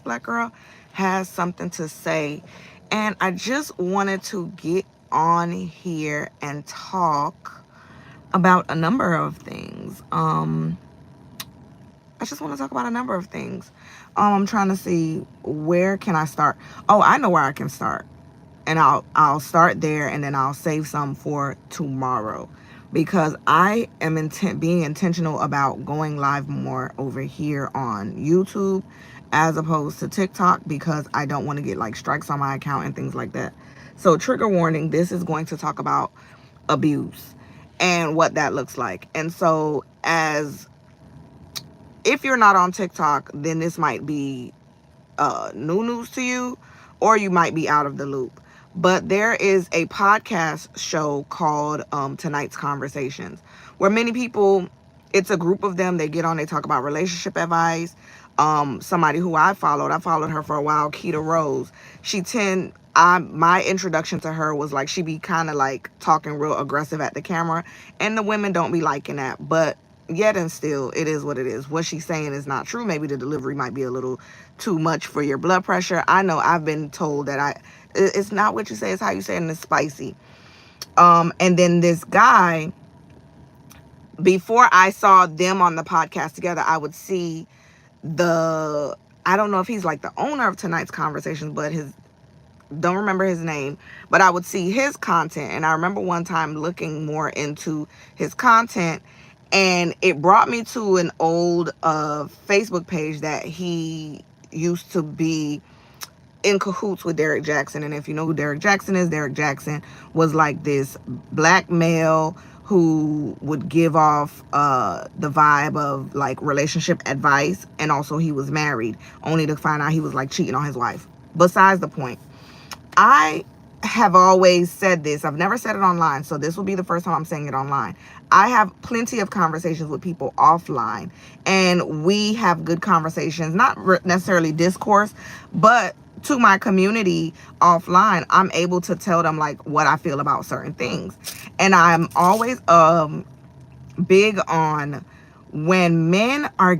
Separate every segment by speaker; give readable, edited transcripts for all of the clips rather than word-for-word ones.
Speaker 1: black girl has something to say. And I just wanted to get on here and talk about a number of things. I just want to talk about a number of things. I'm trying to see, where can I start? Oh, I know where I can start. And I'll start there, and then I'll save some for tomorrow, because I am being intentional about going live more over here on YouTube as opposed to TikTok, because I don't want to get like strikes on my account and things like that. So trigger warning, this is going to talk about abuse and what that looks like. And so, as if you're not on TikTok, then this might be new news to you, or you might be out of the loop. But there is a podcast show called Tonight's Conversations, where many people, it's a group of them, they get on, they talk about relationship advice. Somebody who I followed her for a while, Keita Rose. My introduction to her was like, she be kind of like talking real aggressive at the camera, and the women don't be liking that. But yet and still, it is what it is. What she's saying is not true. Maybe the delivery might be a little too much for your blood pressure. I know I've been told that it's not what you say, it's how you say it, and it's spicy. And then this guy, before I saw them on the podcast together, I would see I don't know if he's like the owner of Tonight's Conversations, but don't remember his name, but I would see his content. And I remember one time looking more into his content, and it brought me to an old Facebook page that he used to be in cahoots with Derek Jackson. And if you know who Derek Jackson is, Derek Jackson was like this black male who would give off the vibe of like relationship advice, and also he was married, only to find out he was like cheating on his wife. Besides the point, I have always said this. I've never said it online, so this will be the first time I'm saying it online. I have plenty of conversations with people offline, and we have good conversations, not necessarily discourse, but to my community offline, I'm able to tell them like what I feel about certain things. And I'm always big on, when men are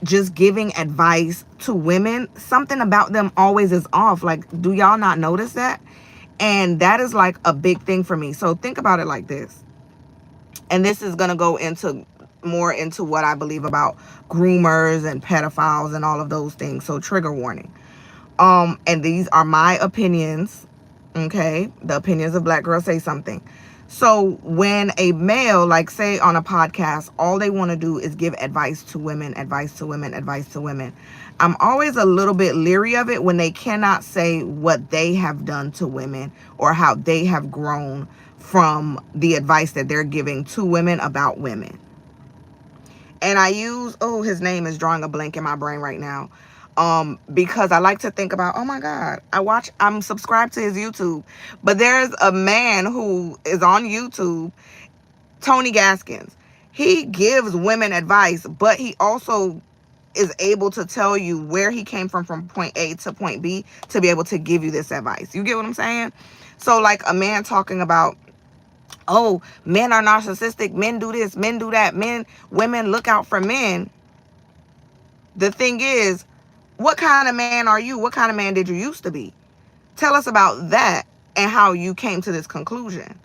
Speaker 1: just giving advice to women, something about them always is off. Like, do y'all not notice that? And that is like a big thing for me. So think about it like this. And this is going to go more into what I believe about groomers and pedophiles and all of those things. So trigger warning. And these are my opinions. Okay. The opinions of Black Girl Say Something. So when a male, like say on a podcast, all they want to do is give advice to women, advice to women, advice to women, I'm always a little bit leery of it when they cannot say what they have done to women or how they have grown from the advice that they're giving to women about women. And I use, his name is drawing a blank in my brain right now. Because I like to think about, oh my God, I'm subscribed to his YouTube, but there's a man who is on YouTube, Tony Gaskins. He gives women advice, but he also is able to tell you where he came from point A to point B to be able to give you this advice. You get what I'm saying? So like a man talking about, oh, men are narcissistic, men do this, men do that, women look out for men. The thing is, what kind of man are you? What kind of man did you used to be? Tell us about that and how you came to this conclusion.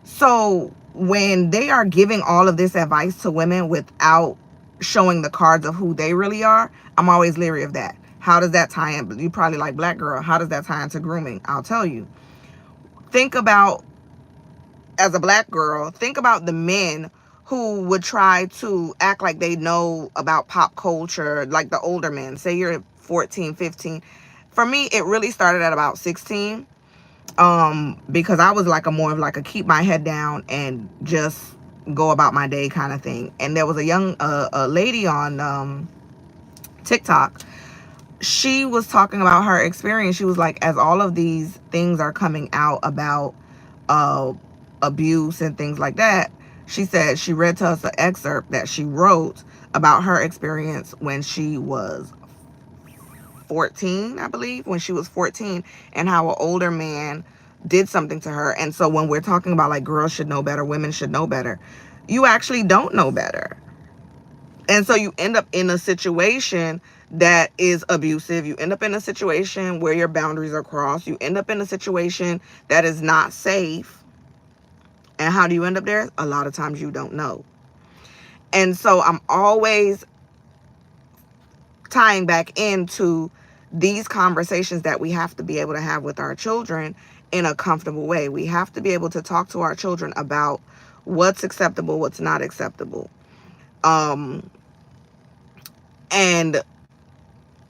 Speaker 1: So when they are giving all of this advice to women without showing the cards of who they really are, I'm always leery of that. How does that tie in? You probably like, Black Girl, how does that tie into grooming? I'll tell you. Think about, as a Black girl, think about the men who would try to act like they know about pop culture, like the older men. Say you're 14, 15. For me, it really started at about 16. Because I was like more of like a keep my head down and just go about my day kind of thing. And there was a young a lady on TikTok. She was talking about her experience. She was like, as all of these things are coming out about abuse and things like that, she said she read to us an excerpt that she wrote about her experience when she was 14, I believe, when she was 14, and how an older man did something to her. And so when we're talking about like girls should know better, women should know better, you actually don't know better. And so you end up in a situation that is abusive. You end up in a situation where your boundaries are crossed. You end up in a situation that is not safe. And how do you end up there? A lot of times you don't know. And so I'm always tying back into these conversations that we have to be able to have with our children in a comfortable way. We have to be able to talk to our children about what's acceptable, what's not acceptable. And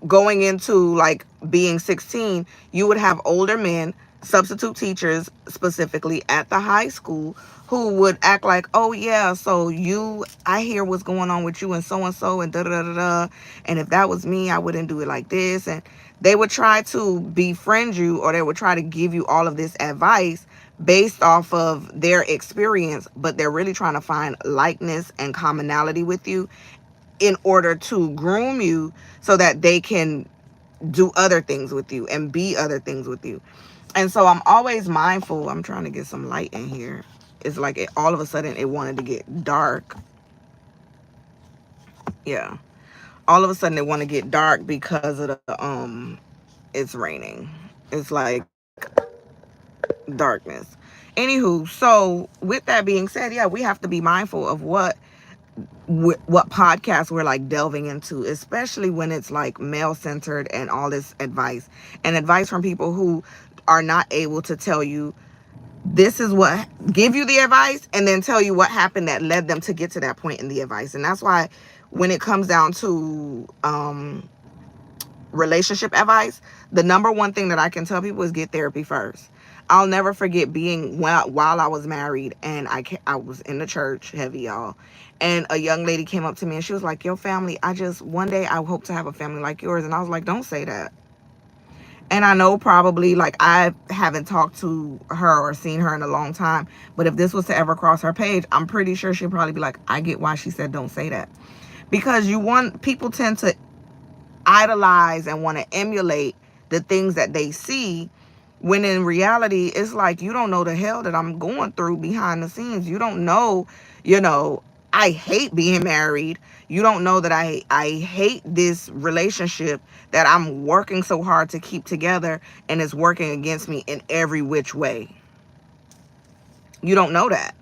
Speaker 1: going into like being 16, you would have older men, substitute teachers specifically at the high school, who would act like, oh yeah, so I hear what's going on with you and so and da da da da, and if that was me, I wouldn't do it like this. And they would try to befriend you, or they would try to give you all of this advice based off of their experience, but they're really trying to find likeness and commonality with you in order to groom you so that they can do other things with you and be other things with you. And so I'm always mindful. I'm trying to get some light in here. It's like all of a sudden it wanted to get dark. Yeah. All of a sudden it wanted to get dark because of the it's raining. It's like darkness. Anywho, so with that being said, yeah, we have to be mindful of what podcasts we're like delving into, especially when it's like male centered and all this advice from people who are not able to tell you this is what, give you the advice and then tell you what happened that led them to get to that point in the advice. And that's why when it comes down to relationship advice, the number one thing that I can tell people is get therapy first. I'll never forget being while I was married, and I was in the church heavy, y'all, and a young lady came up to me and she was like, your family, one day I hope to have a family like yours. And I was like, don't say that. And I know probably like I haven't talked to her or seen her in a long time, but if this was to ever cross her page, I'm pretty sure she'd probably be like, I get why she said don't say that. Because people tend to idolize and want to emulate the things that they see, when in reality it's like, you don't know the hell that I'm going through behind the scenes. You don't know, I hate being married. You don't know that I hate this relationship that I'm working so hard to keep together, and it's working against me in every which way. You don't know that.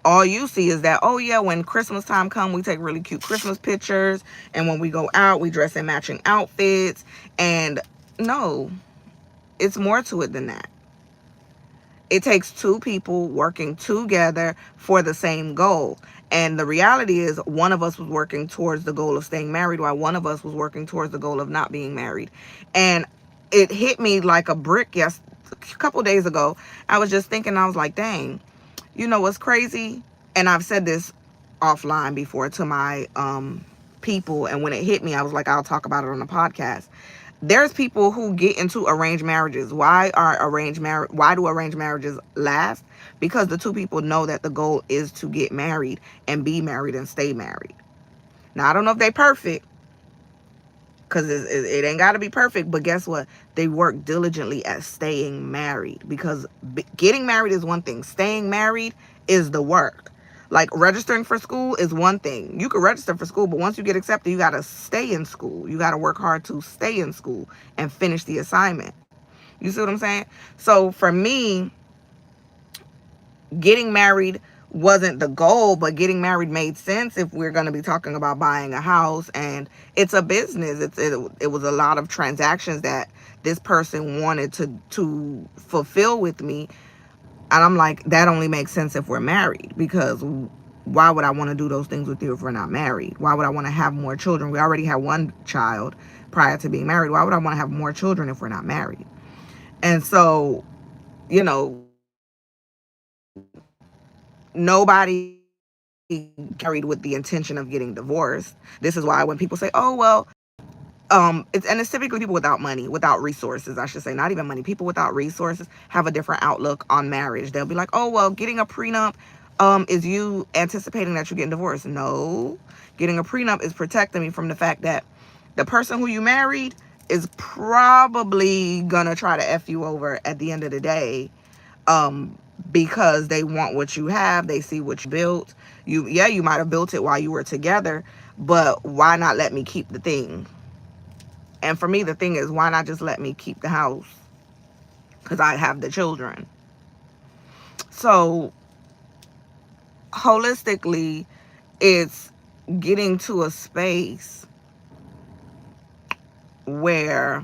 Speaker 1: All you see is that, oh yeah, when Christmas time comes, we take really cute Christmas pictures, and when we go out, we dress in matching outfits. And no, it's more to it than that. It takes two people working together for the same goal. And the reality is, one of us was working towards the goal of staying married, while one of us was working towards the goal of not being married. And it hit me like a brick a couple days ago. I was just thinking, I was like, dang, you know what's crazy? And I've said this offline before to my people, and when it hit me, I was like, I'll talk about it on the podcast. There's people who get into arranged marriages. Why do arranged marriages last? Because the two people know that the goal is to get married and be married and stay married. Now, I don't know if they're perfect, because it ain't got to be perfect, but guess what? They work diligently at staying married, because getting married is one thing. Staying married is the work. Like, registering for school is one thing. You can register for school, but once you get accepted, you got to stay in school. You got to work hard to stay in school and finish the assignment. You see what I'm saying? So for me, getting married wasn't the goal, but getting married made sense if we're going to be talking about buying a house. And it's a business. It was a lot of transactions that this person wanted to fulfill with me. And I'm like, that only makes sense if we're married, because why would I want to do those things with you if we're not married? Why would I want to have more children? We already had one child prior to being married. Why would I want to have more children if we're not married? And so, nobody married with the intention of getting divorced. This is why when people say, oh, well, it's typically people without money, without resources, I should say, not even money. People without resources have a different outlook on marriage. They'll be like, oh, well, getting a prenup is you anticipating that you're getting divorced. No, getting a prenup is protecting me from the fact that the person who you married is probably gonna try to F you over at the end of the day, because they want what you have. They see what you built. You might have built it while you were together, but why not let me keep the thing? And for me, the thing is, why not just let me keep the house? Because I have the children. So holistically, it's getting to a space where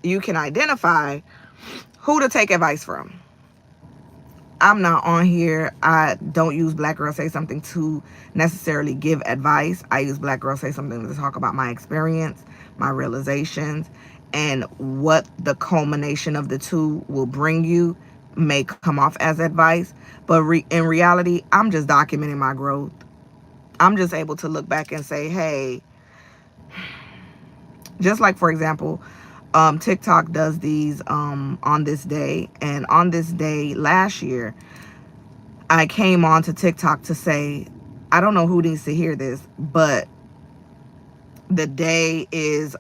Speaker 1: you can identify who to take advice from. I'm not on here. I don't use Black Girl Say Something to necessarily give advice. I use Black Girl Say Something to talk about my experience, my realizations, and what the culmination of the two will bring you may come off as advice. But in reality, I'm just documenting my growth. I'm just able to look back and say, hey, just like, for example, TikTok does these on this day. And on this day last year, I came on to TikTok to say, I don't know who needs to hear this, but the day is,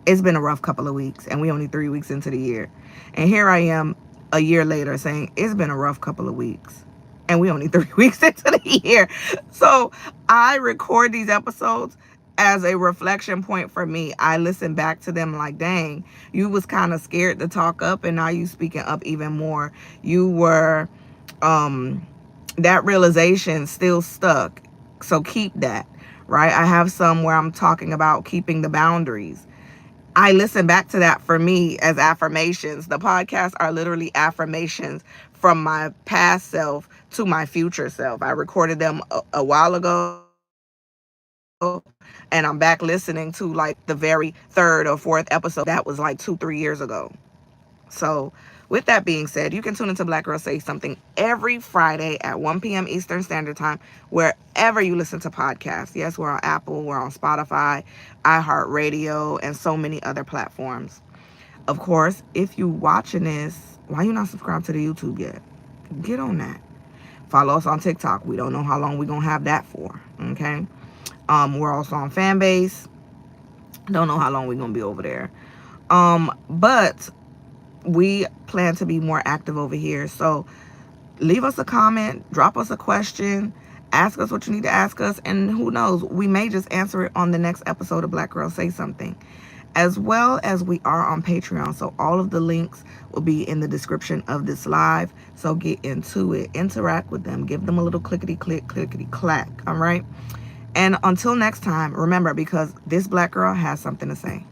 Speaker 1: it's been a rough couple of weeks, and we only 3 weeks into the year. And here I am a year later saying, it's been a rough couple of weeks, and we only 3 weeks into the year. So I record these episodes as a reflection point for me. I listen back to them like, dang, you was kind of scared to talk up, and now you speaking up even more. You were, that realization still stuck. So keep that, right? I have some where I'm talking about keeping the boundaries. I listen back to that for me as affirmations. The podcasts are literally affirmations from my past self to my future self. I recorded them a while ago, and I'm back listening to like the very third or fourth episode. That was like 2-3 years ago. So with that being said, you can tune into Black Girl Say Something every Friday at 1 p.m. Eastern Standard Time, wherever you listen to podcasts. Yes, we're on Apple, we're on Spotify, iHeartRadio, and so many other platforms. Of course, if you watching this, why you not subscribed to the YouTube yet? Get on that. Follow us on TikTok. We don't know how long we're going to have that for, okay? We're also on Fanbase. Don't know how long we're going to be over there. But we plan to be more active over here. So leave us a comment, drop us a question, ask us what you need to ask us, and who knows, we may just answer it on the next episode of Black Girl Say Something. As well as we are on Patreon. So all of the links will be in the description of this live. So get into it. Interact with them. Give them a little clickety-click, clickety-clack. All right? And until next time, remember, because this Black girl has something to say.